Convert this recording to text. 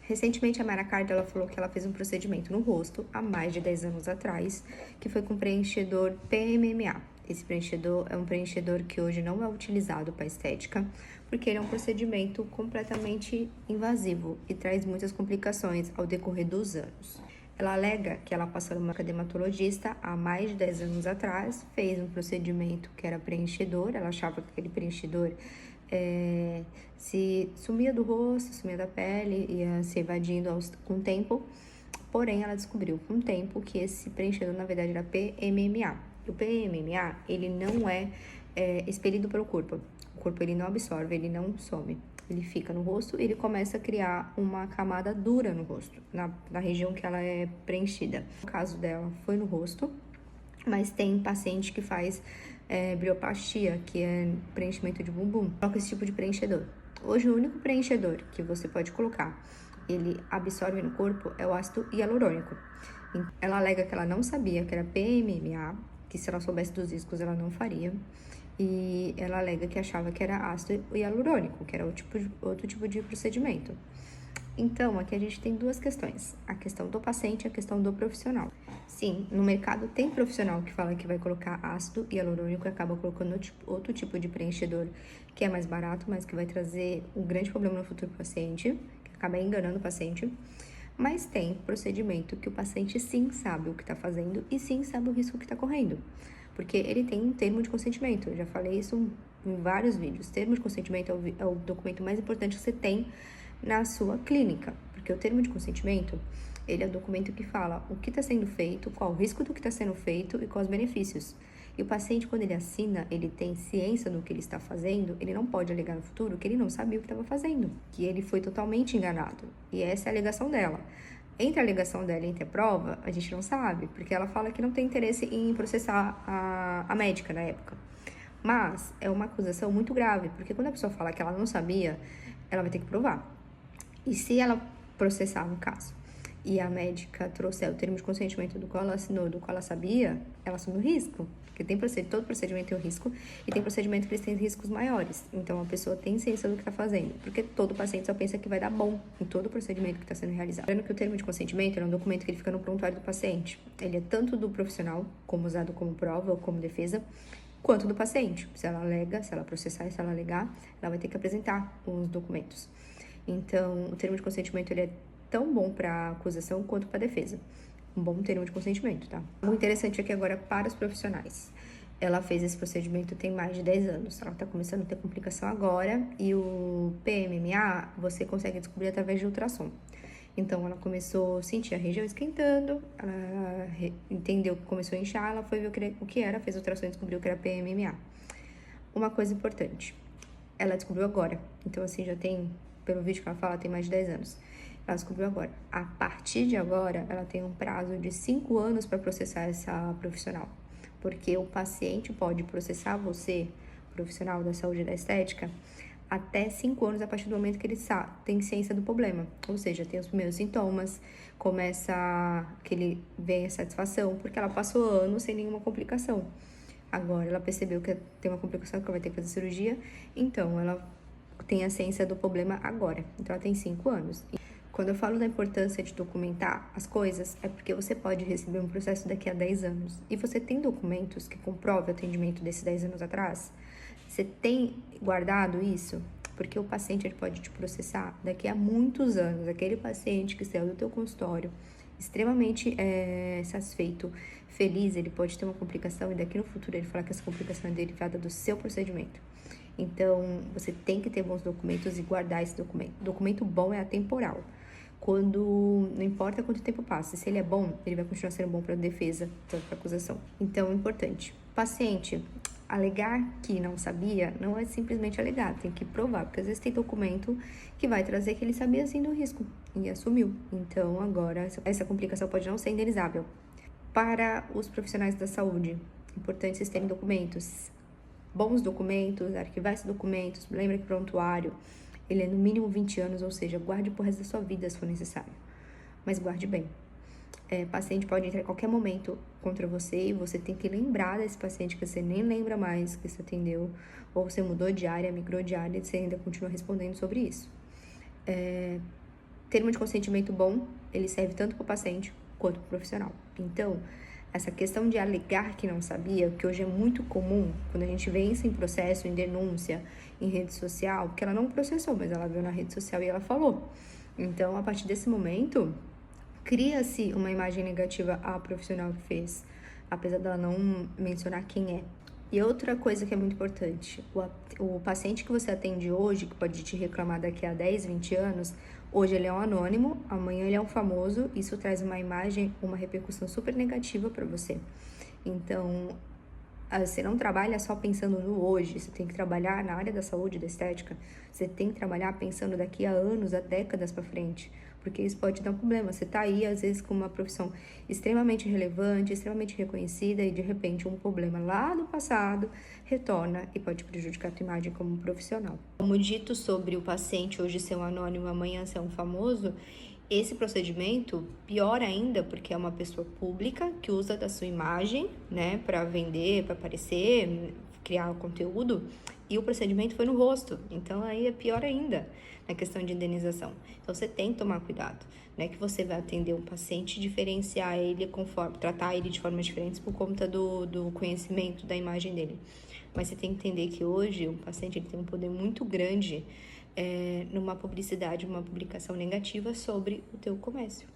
Recentemente, a Mara Cardi, ela falou que ela fez um procedimento no rosto há mais de 10 anos atrás, que foi com preenchedor PMMA. Esse preenchedor é um preenchedor que hoje não é utilizado para estética, porque ele é um procedimento completamente invasivo e traz muitas complicações ao decorrer dos anos. Ela alega que ela passou numa dermatologista há mais de 10 anos atrás, fez um procedimento que era preenchedor, ela achava que aquele preenchedor se sumia do rosto, sumia da pele, ia se evadindo com o tempo, porém ela descobriu com o tempo que esse preenchedor na verdade era PMMA. O PMMA, ele não é expelido pelo corpo, o corpo ele não absorve, ele não some. Ele fica no rosto e ele começa a criar uma camada dura no rosto, na região que ela é preenchida. No caso dela, foi no rosto, mas tem paciente que faz brioplastia, que é preenchimento de bumbum. Coloca esse tipo de preenchedor. Hoje, o único preenchedor que você pode colocar, ele absorve no corpo, é o ácido hialurônico. Ela alega que ela não sabia que era PMMA, que se ela soubesse dos riscos, ela não faria. E ela alega que achava que era ácido hialurônico, que era outro tipo de procedimento. Então, aqui a gente tem duas questões, a questão do paciente e a questão do profissional. Sim, no mercado tem profissional que fala que vai colocar ácido hialurônico e acaba colocando outro tipo de preenchedor que é mais barato, mas que vai trazer um grande problema no futuro paciente, que acaba enganando o paciente. Mas tem procedimento que o paciente sim sabe o que está fazendo e sim sabe o risco que está correndo, porque ele tem um termo de consentimento. Eu já falei isso em vários vídeos. Termo de consentimento é o documento mais importante que você tem na sua clínica, porque o termo de consentimento, ele é o documento que fala o que está sendo feito, qual o risco do que está sendo feito e quais os benefícios. E o paciente, quando ele assina, ele tem ciência do que ele está fazendo, ele não pode alegar no futuro que ele não sabia o que estava fazendo, que ele foi totalmente enganado. E essa é a alegação dela. Entre a alegação dela e entre a prova, a gente não sabe, porque ela fala que não tem interesse em processar a médica na época. Mas é uma acusação muito grave, porque quando a pessoa fala que ela não sabia, ela vai ter que provar. E se ela processar no caso, e a médica trouxer o termo de consentimento do qual ela assinou, do qual ela sabia, ela assume o risco. Porque todo procedimento tem um risco, e tem procedimento que eles têm riscos maiores. Então, a pessoa tem ciência do que está fazendo, porque todo paciente só pensa que vai dar bom em todo procedimento que está sendo realizado. Lembrando que o termo de consentimento é um documento que ele fica no prontuário do paciente. Ele é tanto do profissional, como usado como prova ou como defesa, quanto do paciente. Se ela alega, se ela processar e se ela alegar, ela vai ter que apresentar os documentos. Então, o termo de consentimento ele é tão bom para a acusação quanto para a defesa. Um bom termo de consentimento, tá? O interessante aqui agora para os profissionais. Ela fez esse procedimento tem mais de 10 anos. Ela tá começando a ter complicação agora e o PMMA você consegue descobrir através de ultrassom. Então, ela começou a sentir a região esquentando, ela entendeu que começou a inchar, ela foi ver o que era, fez ultrassom e descobriu que era PMMA. Uma coisa importante, ela descobriu agora. Então, assim, já tem, pelo vídeo que ela fala, tem mais de 10 anos. Ela descobriu agora. A partir de agora, ela tem um prazo de 5 anos para processar essa profissional. Porque o paciente pode processar você, profissional da saúde e da estética, até 5 anos a partir do momento que ele tem ciência do problema. Ou seja, tem os primeiros sintomas, começa que ele vem a satisfação, porque ela passou anos sem nenhuma complicação. Agora ela percebeu que tem uma complicação, que ela vai ter que fazer cirurgia, então ela tem a ciência do problema agora. Então ela tem 5 anos. Quando eu falo da importância de documentar as coisas, é porque você pode receber um processo daqui a 10 anos. E você tem documentos que comprovem o atendimento desses 10 anos atrás? Você tem guardado isso? Porque o paciente ele pode te processar daqui a muitos anos. Aquele paciente que saiu do teu consultório extremamente satisfeito, feliz, ele pode ter uma complicação e daqui no futuro ele falar que essa complicação é derivada do seu procedimento. Então, você tem que ter bons documentos e guardar esse documento. Documento bom é atemporal. Não importa quanto tempo passa, se ele é bom, ele vai continuar sendo bom para a defesa, tanto para a acusação. Então, é importante. Paciente, alegar que não sabia não é simplesmente alegar, tem que provar, porque às vezes tem documento que vai trazer que ele sabia sim do risco e assumiu. Então, agora, essa complicação pode não ser indenizável. Para os profissionais da saúde, é importante vocês terem documentos, bons documentos, arquivar esses documentos. Lembra que o prontuário ele é no mínimo 20 anos, ou seja, guarde pro resto da sua vida se for necessário. Mas guarde bem. Paciente pode entrar em qualquer momento contra você e você tem que lembrar desse paciente que você nem lembra mais que você atendeu, ou você mudou de área, migrou de área e você ainda continua respondendo sobre isso. termo de consentimento bom, ele serve tanto para o paciente quanto para o profissional. Então, essa questão de alegar que não sabia, que hoje é muito comum, quando a gente vê isso em processo, em denúncia, em rede social, porque ela não processou, mas ela viu na rede social e ela falou. Então, a partir desse momento, cria-se uma imagem negativa à profissional que fez, apesar dela não mencionar quem é. E outra coisa que é muito importante, o paciente que você atende hoje, que pode te reclamar daqui a 10, 20 anos, hoje ele é um anônimo, amanhã ele é um famoso, isso traz uma imagem, uma repercussão super negativa para você. Então, você não trabalha só pensando no hoje, você tem que trabalhar na área da saúde, da estética, você tem que trabalhar pensando daqui a anos, a décadas para frente, porque isso pode dar um problema. Você tá aí, às vezes, com uma profissão extremamente relevante, extremamente reconhecida, e de repente um problema lá do passado retorna e pode prejudicar a tua imagem como profissional. Como dito sobre o paciente hoje ser um anônimo, amanhã ser um famoso, esse procedimento, pior ainda, porque é uma pessoa pública que usa da sua imagem, né, para vender, para aparecer, criar conteúdo, e o procedimento foi no rosto. Então, aí é pior ainda na questão de indenização. Então, você tem que tomar cuidado, né, que você vai atender um paciente, diferenciar ele conforme, tratar ele de formas diferentes por conta do conhecimento da imagem dele. Mas você tem que entender que hoje o paciente ele tem um poder muito grande numa publicidade, uma publicação negativa sobre o teu comércio.